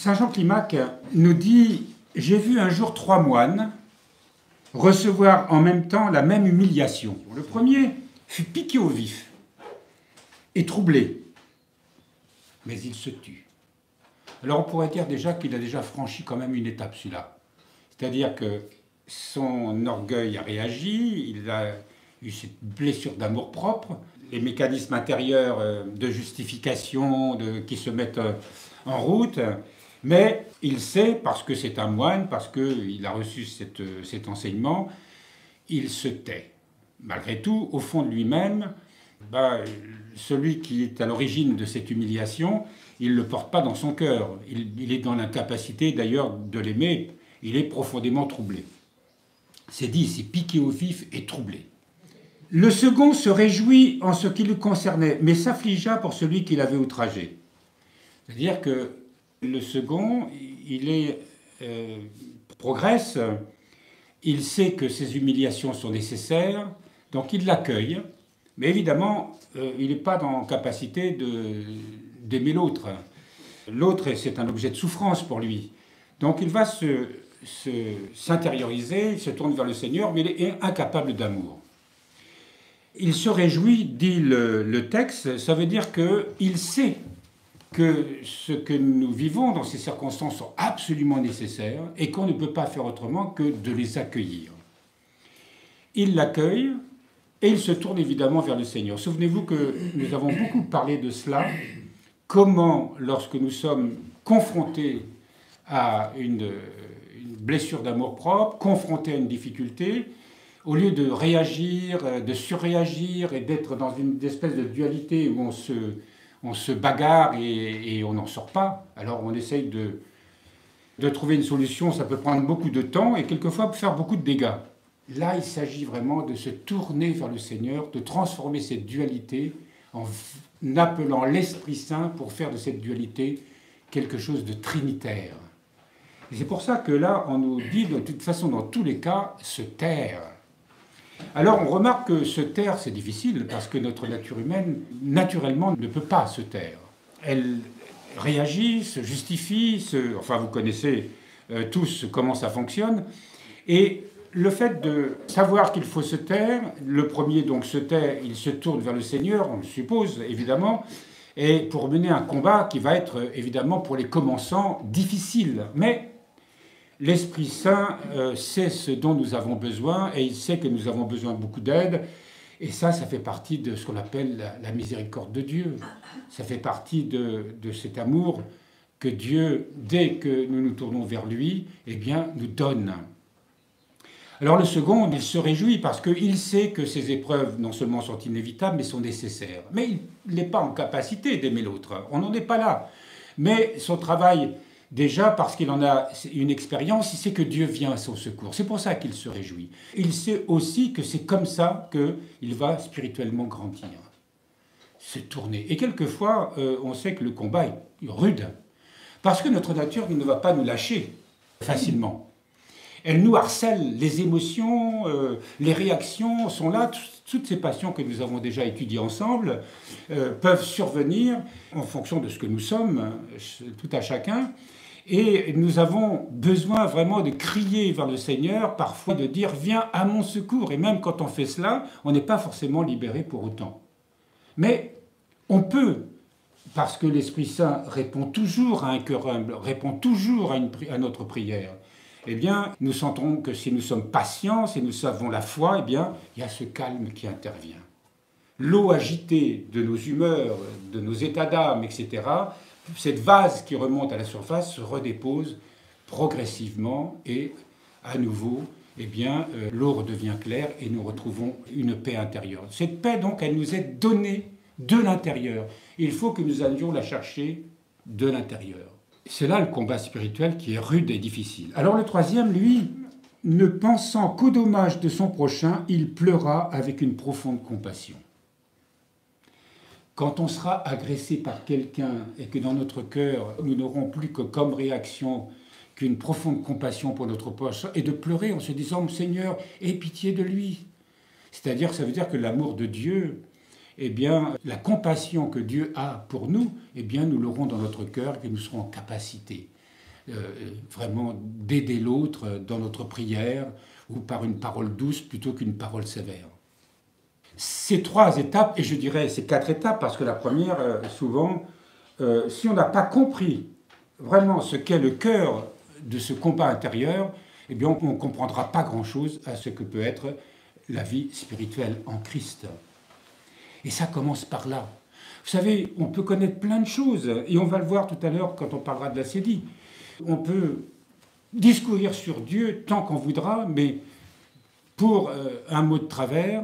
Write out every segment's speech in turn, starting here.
Saint Jean Climac nous dit « J'ai vu un jour 3 moines recevoir en même temps la même humiliation. Le premier fut piqué au vif et troublé, mais il se tut. » Alors on pourrait dire déjà qu'il a déjà franchi quand même une étape celui-là. C'est-à-dire que son orgueil a réagi, il a eu cette blessure d'amour-propre, les mécanismes intérieurs de justification qui se mettent en route, mais il sait, parce que c'est un moine, parce qu'il a reçu cet enseignement, il se tait. Malgré tout, au fond de lui-même, celui qui est à l'origine de cette humiliation, il ne le porte pas dans son cœur. Il est dans l'incapacité d'ailleurs de l'aimer, il est profondément troublé. C'est dit, c'est piqué au vif et troublé. Le second se réjouit en ce qui le concernait, mais s'affligea pour celui qui l'avait outragé. C'est-à-dire que le second, progresse, il sait que ces humiliations sont nécessaires, donc il l'accueille, mais évidemment, il n'est pas dans la capacité d'aimer l'autre. L'autre, c'est un objet de souffrance pour lui. Donc il va s'intérioriser, il se tourne vers le Seigneur, mais il est incapable d'amour. Il se réjouit, dit le texte, ça veut dire qu'il sait que ce que nous vivons dans ces circonstances sont absolument nécessaires et qu'on ne peut pas faire autrement que de les accueillir. Il l'accueille et il se tourne évidemment vers le Seigneur. Souvenez-vous que nous avons beaucoup parlé de cela, comment lorsque nous sommes confrontés à une blessure d'amour-propre, confrontés à une difficulté, au lieu de réagir, de surréagir et d'être dans une espèce de dualité où on se bagarre et on n'en sort pas, alors on essaye de trouver une solution, ça peut prendre beaucoup de temps et quelquefois faire beaucoup de dégâts. Là, il s'agit vraiment de se tourner vers le Seigneur, de transformer cette dualité en appelant l'Esprit Saint pour faire de cette dualité quelque chose de trinitaire. Et c'est pour ça que là, on nous dit de toute façon, dans tous les cas, se taire. Alors on remarque que se taire, c'est difficile, parce que notre nature humaine, naturellement, ne peut pas se taire. Elle réagit, se justifie, enfin vous connaissez tous comment ça fonctionne. Et le fait de savoir qu'il faut se taire, le premier donc se tait, il se tourne vers le Seigneur, on le suppose évidemment, et pour mener un combat qui va être évidemment pour les commençants difficile. Mais l'Esprit Saint sait ce dont nous avons besoin et il sait que nous avons besoin de beaucoup d'aide. Et ça fait partie de ce qu'on appelle la miséricorde de Dieu. Ça fait partie de cet amour que Dieu, dès que nous nous tournons vers lui, eh bien, nous donne. Alors le second, il se réjouit parce qu'il sait que ces épreuves non seulement sont inévitables, mais sont nécessaires. Mais il n'est pas en capacité d'aimer l'autre. On n'en est pas là. Mais son travail... Déjà, parce qu'il en a une expérience, il sait que Dieu vient à son secours. C'est pour ça qu'il se réjouit. Il sait aussi que c'est comme ça qu'il va spirituellement grandir, se tourner. Et quelquefois, on sait que le combat est rude, parce que notre nature ne va pas nous lâcher facilement. Elle nous harcèle, les émotions, les réactions sont là. Toutes ces passions que nous avons déjà étudiées ensemble peuvent survenir en fonction de ce que nous sommes, tout à chacun. Et nous avons besoin vraiment de crier vers le Seigneur, parfois de dire « Viens à mon secours ». Et même quand on fait cela, on n'est pas forcément libéré pour autant. Mais on peut, parce que l'Esprit Saint répond toujours à un cœur humble, répond toujours à notre prière. Eh bien, nous sentons que si nous sommes patients, si nous avons la foi, eh bien, il y a ce calme qui intervient. L'eau agitée de nos humeurs, de nos états d'âme, etc., cette vase qui remonte à la surface se redépose progressivement et à nouveau, eh bien, l'eau redevient claire et nous retrouvons une paix intérieure. Cette paix, donc, elle nous est donnée de l'intérieur. Il faut que nous allions la chercher de l'intérieur. C'est là le combat spirituel qui est rude et difficile. Alors le troisième, lui, ne pensant qu'au dommage de son prochain, il pleura avec une profonde compassion. Quand on sera agressé par quelqu'un et que dans notre cœur, nous n'aurons plus que comme réaction qu'une profonde compassion pour notre prochain et de pleurer en se disant « Seigneur, aie pitié de lui ». C'est-à-dire, ça veut dire que l'amour de Dieu, eh bien, la compassion que Dieu a pour nous, eh bien, nous l'aurons dans notre cœur et que nous serons en capacité vraiment d'aider l'autre dans notre prière ou par une parole douce plutôt qu'une parole sévère. Ces 3 étapes, et je dirais ces 4 étapes, parce que la première, souvent, si on n'a pas compris vraiment ce qu'est le cœur de ce combat intérieur, eh bien on ne comprendra pas grand-chose à ce que peut être la vie spirituelle en Christ. Et ça commence par là. Vous savez, on peut connaître plein de choses, et on va le voir tout à l'heure quand on parlera de la cédille. On peut discourir sur Dieu tant qu'on voudra, mais pour un mot de travers,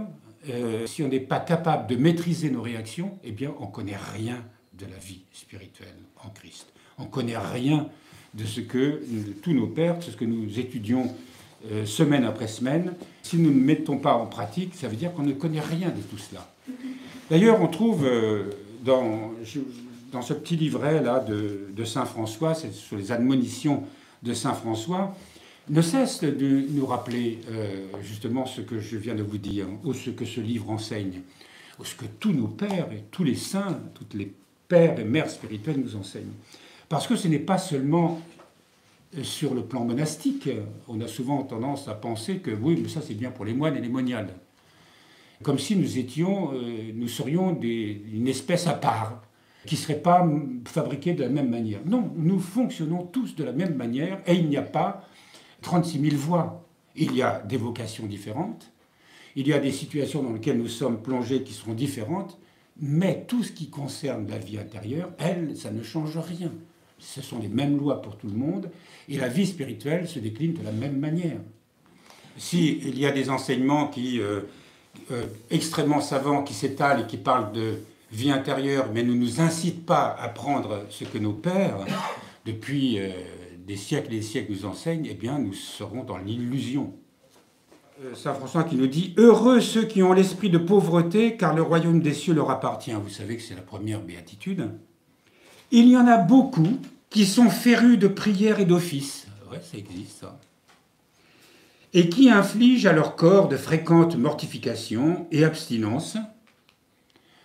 si on n'est pas capable de maîtriser nos réactions, eh bien on ne connaît rien de la vie spirituelle en Christ. On ne connaît rien de ce que tous nos pères, de ce que nous étudions semaine après semaine. Si nous ne mettons pas en pratique, ça veut dire qu'on ne connaît rien de tout cela. D'ailleurs, on trouve dans ce petit livret-là de Saint François, c'est sur les admonitions de Saint François, ne cesse de nous rappeler justement ce que je viens de vous dire, ou ce que ce livre enseigne, ou ce que tous nos pères et tous les saints, toutes les pères et mères spirituels nous enseignent. Parce que ce n'est pas seulement sur le plan monastique. On a souvent tendance à penser que oui, mais ça c'est bien pour les moines et les moniales. Comme si nous serions une espèce à part, qui ne serait pas fabriquée de la même manière. Non, nous fonctionnons tous de la même manière, et il n'y a pas 36 000 voies. Il y a des vocations différentes, il y a des situations dans lesquelles nous sommes plongés qui seront différentes, mais tout ce qui concerne la vie intérieure, ça ne change rien. Ce sont les mêmes lois pour tout le monde, et la vie spirituelle se décline de la même manière. S'il y a des enseignements extrêmement savants qui s'étalent et qui parlent de vie intérieure, mais ne nous incitent pas à prendre ce que nos pères, depuis des siècles et des siècles, nous enseignent, eh bien, nous serons dans l'illusion. Saint François qui nous dit « Heureux ceux qui ont l'esprit de pauvreté, car le royaume des cieux leur appartient. » Vous savez que c'est la première béatitude. Il y en a beaucoup qui sont férus de prière et d'office. Ouais, ça existe, ça. Et qui infligent à leur corps de fréquentes mortifications et abstinences.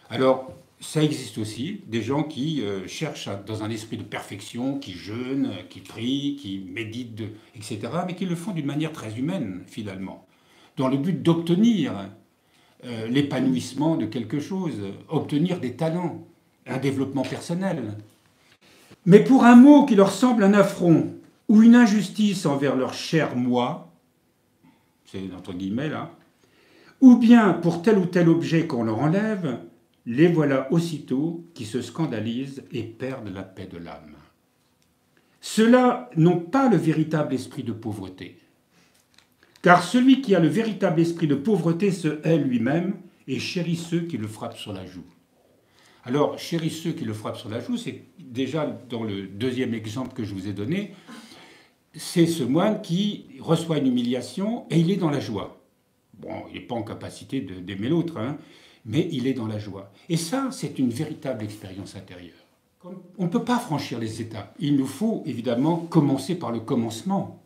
Alors, ça existe aussi, des gens qui cherchent dans un esprit de perfection, qui jeûnent, qui prient, qui méditent, etc., mais qui le font d'une manière très humaine, finalement, dans le but d'obtenir l'épanouissement de quelque chose, obtenir des talents, un développement personnel. Mais pour un mot qui leur semble un affront ou une injustice envers leur cher moi, c'est entre guillemets là, ou bien pour tel ou tel objet qu'on leur enlève, les voilà aussitôt qui se scandalisent et perdent la paix de l'âme. Ceux-là n'ont pas le véritable esprit de pauvreté, car celui qui a le véritable esprit de pauvreté se hait lui-même et chérit ceux qui le frappent sur la joue. Alors, chérit ceux qui le frappent sur la joue, c'est déjà dans le deuxième exemple que je vous ai donné, c'est ce moine qui reçoit une humiliation et il est dans la joie. Bon, il n'est pas en capacité d'aimer l'autre, hein, mais il est dans la joie. Et ça, c'est une véritable expérience intérieure. On ne peut pas franchir les étapes. Il nous faut évidemment commencer par le commencement.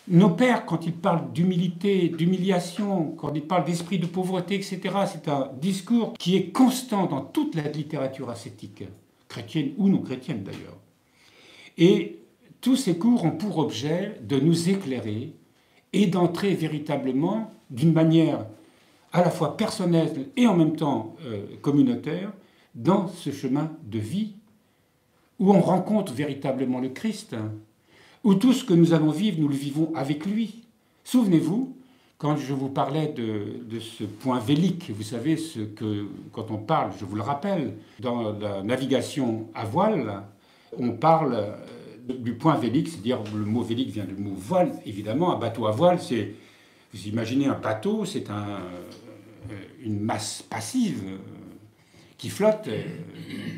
Nos pères, quand ils parlent d'humilité, d'humiliation, quand ils parlent d'esprit de pauvreté, etc., c'est un discours qui est constant dans toute la littérature ascétique, chrétienne ou non chrétienne d'ailleurs. Et tous ces cours ont pour objet de nous éclairer et d'entrer véritablement d'une manière à la fois personnelle et en même temps communautaire dans ce chemin de vie où on rencontre véritablement le Christ, où tout ce que nous allons vivre, nous le vivons avec lui. Souvenez-vous, quand je vous parlais de ce point vélique, vous savez, quand on parle, je vous le rappelle, dans la navigation à voile, on parle du point vélique, c'est-à-dire le mot vélique vient du mot voile, évidemment. Un bateau à voile, vous imaginez un bateau, c'est une masse passive qui flotte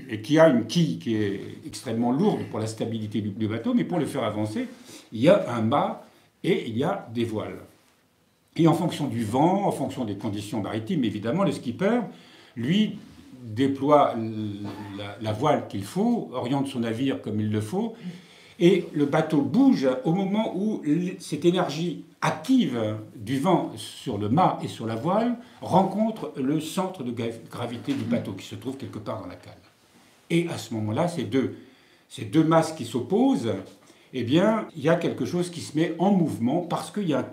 et qui a une quille qui est extrêmement lourde pour la stabilité du bateau, mais pour le faire avancer, il y a un mât et il y a des voiles. Et en fonction du vent, en fonction des conditions maritimes, évidemment, le skipper, lui, déploie la voile qu'il faut, oriente son navire comme il le faut, et le bateau bouge au moment où cette énergie active du vent sur le mât et sur la voile rencontre le centre de gravité du bateau qui se trouve quelque part dans la cale. Et à ce moment-là, ces deux masses qui s'opposent, eh bien, il y a quelque chose qui se met en mouvement parce qu'il y a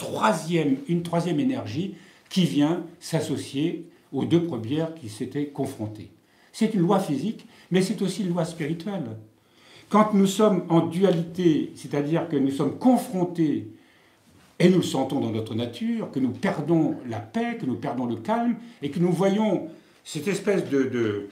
une troisième énergie qui vient s'associer aux deux premières qui s'étaient confrontées. C'est une loi physique, mais c'est aussi une loi spirituelle. Quand nous sommes en dualité, c'est-à-dire que nous sommes confrontés, et nous le sentons dans notre nature, que nous perdons la paix, que nous perdons le calme, et que nous voyons cette espèce de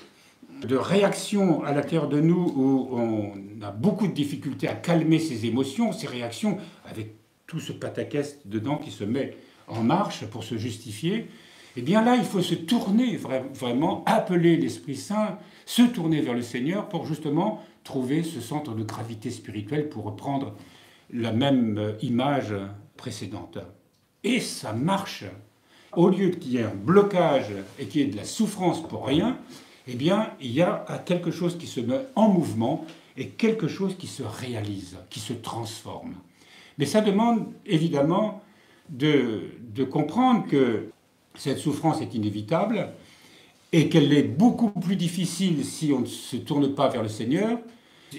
réaction à l'intérieur de nous où on a beaucoup de difficultés à calmer ces émotions, ces réactions, avec tout ce pataquès dedans qui se met en marche pour se justifier, eh bien là, il faut se tourner vraiment, appeler l'Esprit Saint, se tourner vers le Seigneur pour justement trouver ce centre de gravité spirituelle, pour reprendre la même image précédente. Et ça marche. Au lieu qu'il y ait un blocage et qu'il y ait de la souffrance pour rien, eh bien, il y a quelque chose qui se met en mouvement et quelque chose qui se réalise, qui se transforme. Mais ça demande évidemment de comprendre que cette souffrance est inévitable et qu'elle est beaucoup plus difficile si on ne se tourne pas vers le Seigneur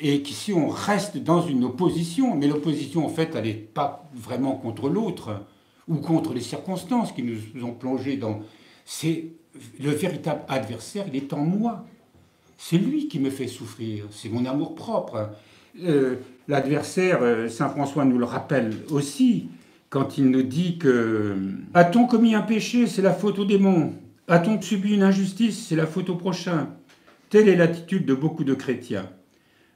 et que si on reste dans une opposition. Mais l'opposition, en fait, elle n'est pas vraiment contre l'autre ou contre les circonstances qui nous ont plongés dans... C'est le véritable adversaire, il est en moi. C'est lui qui me fait souffrir, c'est mon amour-propre. L'adversaire, saint François nous le rappelle aussi, quand il nous dit que « A-t-on commis un péché, c'est la faute au démon. A-t-on subi une injustice, c'est la faute au prochain. » Telle est l'attitude de beaucoup de chrétiens.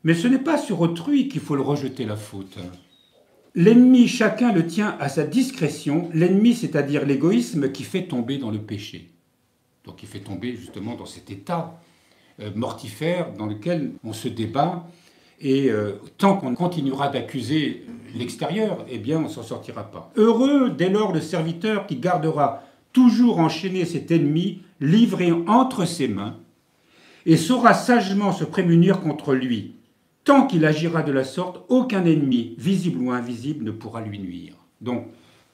Mais ce n'est pas sur autrui qu'il faut le rejeter la faute. L'ennemi, chacun le tient à sa discrétion. L'ennemi, c'est-à-dire l'égoïsme qui fait tomber dans le péché. Donc il fait tomber justement dans cet état mortifère dans lequel on se débat. Et tant qu'on continuera d'accuser l'extérieur, eh bien on ne s'en sortira pas. Heureux dès lors le serviteur qui gardera toujours enchaîné cet ennemi, livré entre ses mains, et saura sagement se prémunir contre lui. Tant qu'il agira de la sorte, aucun ennemi, visible ou invisible, ne pourra lui nuire. Donc,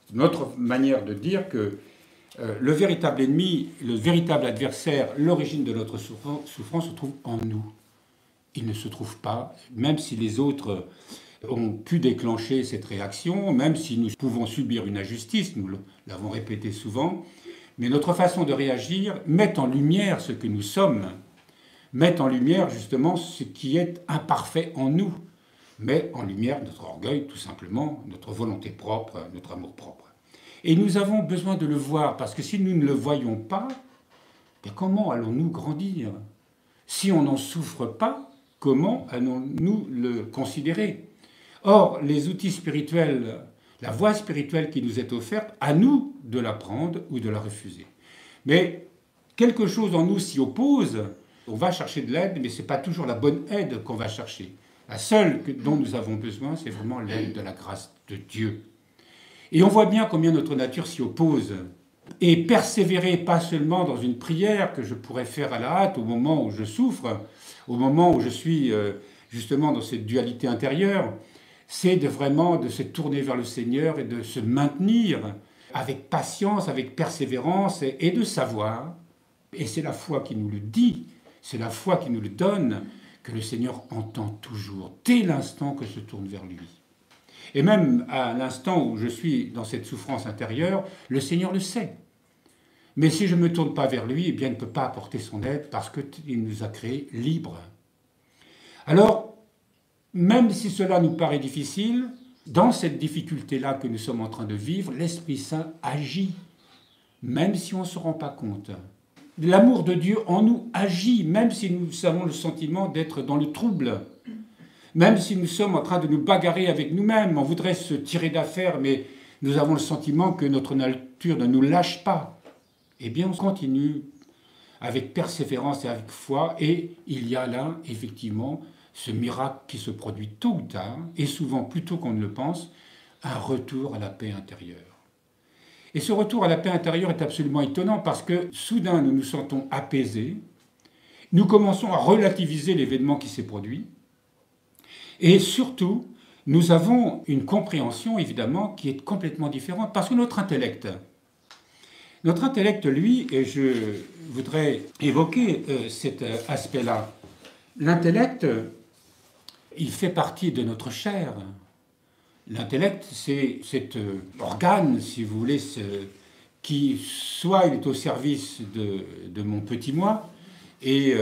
c'est notre manière de dire que le véritable ennemi, le véritable adversaire, l'origine de notre souffrance se trouve en nous. Il ne se trouve pas, même si les autres ont pu déclencher cette réaction, même si nous pouvons subir une injustice, nous l'avons répété souvent, mais notre façon de réagir met en lumière ce que nous sommes, met en lumière justement ce qui est imparfait en nous, met en lumière notre orgueil tout simplement, notre volonté propre, notre amour propre. Et nous avons besoin de le voir, parce que si nous ne le voyons pas, comment allons-nous grandir? Si on n'en souffre pas, comment allons-nous le considérer? Or, les outils spirituels, la voie spirituelle qui nous est offerte, à nous de la prendre ou de la refuser. Mais quelque chose en nous s'y oppose, on va chercher de l'aide, mais ce n'est pas toujours la bonne aide qu'on va chercher. La seule dont nous avons besoin, c'est vraiment l'aide de la grâce de Dieu. Et on voit bien combien notre nature s'y oppose. Et persévérer, pas seulement dans une prière que je pourrais faire à la hâte au moment où je souffre, au moment où je suis justement dans cette dualité intérieure, c'est vraiment de se tourner vers le Seigneur et de se maintenir avec patience, avec persévérance et de savoir, et c'est la foi qui nous le dit, c'est la foi qui nous le donne, que le Seigneur entend toujours, dès l'instant que je se tourne vers lui. Et même à l'instant où je suis dans cette souffrance intérieure, le Seigneur le sait. Mais si je ne me tourne pas vers lui, eh bien, il ne peut pas apporter son aide parce qu'il nous a créés libres. Alors, même si cela nous paraît difficile, dans cette difficulté-là que nous sommes en train de vivre, l'Esprit Saint agit, même si on ne se rend pas compte. L'amour de Dieu en nous agit, même si nous avons le sentiment d'être dans le trouble. Même si nous sommes en train de nous bagarrer avec nous-mêmes, on voudrait se tirer d'affaire, mais nous avons le sentiment que notre nature ne nous lâche pas. Eh bien, on continue avec persévérance et avec foi, et il y a là, effectivement, ce miracle qui se produit tôt ou tard, et souvent plus tôt qu'on ne le pense, un retour à la paix intérieure. Et ce retour à la paix intérieure est absolument étonnant parce que soudain nous nous sentons apaisés, nous commençons à relativiser l'événement qui s'est produit, et surtout, nous avons une compréhension évidemment qui est complètement différente parce que notre intellect, lui, et je voudrais évoquer cet aspect-là, l'intellect, il fait partie de notre chair, L'intellect, c'est cet organe, si vous voulez, qui soit il est au service de mon petit moi, et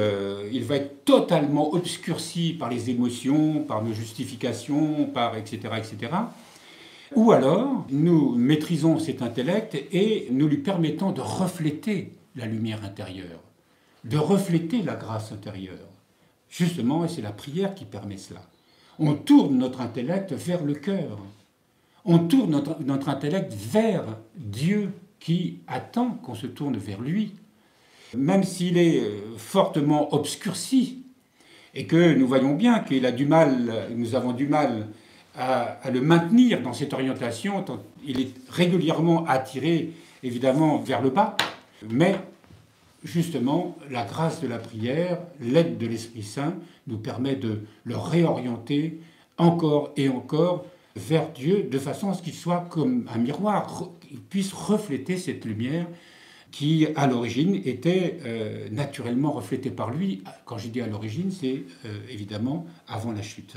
il va être totalement obscurci par les émotions, par nos justifications, par etc., etc. Ou alors, nous maîtrisons cet intellect et nous lui permettons de refléter la lumière intérieure, de refléter la grâce intérieure. Justement, et c'est la prière qui permet cela. On tourne notre intellect vers le cœur. On tourne notre intellect vers Dieu qui attend qu'on se tourne vers lui. Même s'il est fortement obscurci et que nous voyons bien qu'il a du mal, nous avons du mal à le maintenir dans cette orientation, il est régulièrement attiré évidemment vers le bas, mais justement la grâce de la prière, l'aide de l'Esprit Saint nous permet de le réorienter encore et encore vers Dieu, de façon à ce qu'il soit comme un miroir, qu'il puisse refléter cette lumière qui, à l'origine, était naturellement reflétée par lui. Quand je dis à l'origine, c'est évidemment avant la chute.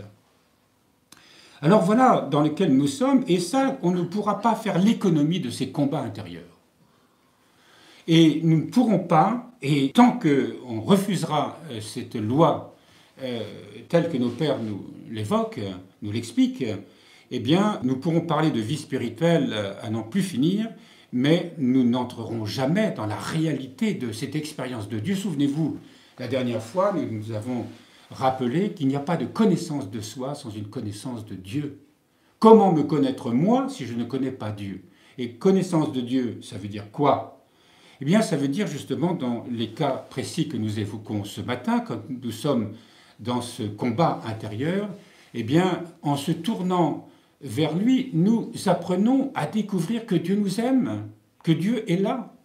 Alors voilà dans lequel nous sommes, et ça, on ne pourra pas faire l'économie de ces combats intérieurs. Et nous ne pourrons pas, et tant qu'on refusera cette loi telle que nos pères nous l'évoquent, nous l'expliquent, eh bien, nous pourrons parler de vie spirituelle à n'en plus finir, mais nous n'entrerons jamais dans la réalité de cette expérience de Dieu. Souvenez-vous, la dernière fois, nous avons rappelé qu'il n'y a pas de connaissance de soi sans une connaissance de Dieu. Comment me connaître moi si je ne connais pas Dieu? Et connaissance de Dieu, ça veut dire quoi? Eh bien, ça veut dire justement, dans les cas précis que nous évoquons ce matin, quand nous sommes dans ce combat intérieur, eh bien, en se tournant vers lui, nous apprenons à découvrir que Dieu nous aime, que Dieu est là,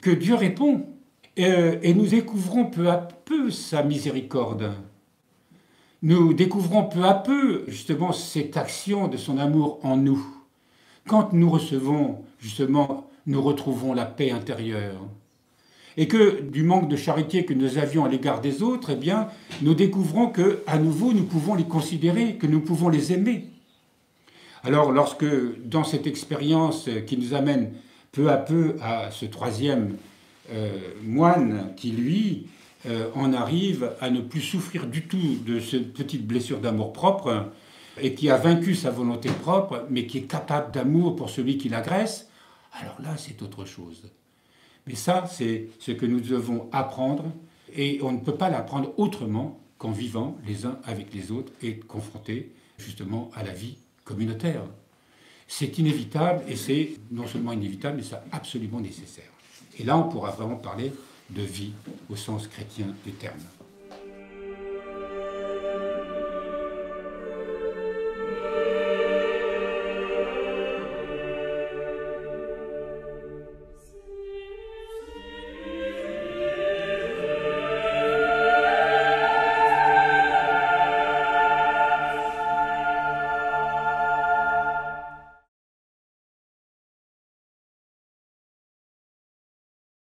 que Dieu répond. Et nous découvrons peu à peu sa miséricorde. Nous découvrons peu à peu, justement, cette action de son amour en nous. Quand nous recevons, justement, nous retrouvons la paix intérieure. Et que du manque de charité que nous avions à l'égard des autres, eh bien, nous découvrons qu'à nouveau, nous pouvons les considérer, que nous pouvons les aimer. Alors, lorsque, dans cette expérience qui nous amène peu à peu à ce troisième moine qui, lui, en arrive à ne plus souffrir du tout de cette petite blessure d'amour-propre et qui a vaincu sa volonté propre, mais qui est capable d'amour pour celui qui l'agresse, alors là, c'est autre chose. Mais ça, c'est ce que nous devons apprendre, et on ne peut pas l'apprendre autrement qu'en vivant les uns avec les autres et confrontés justement à la vie communautaire. C'est inévitable, et c'est non seulement inévitable, mais c'est absolument nécessaire. Et là, on pourra vraiment parler de vie au sens chrétien du terme.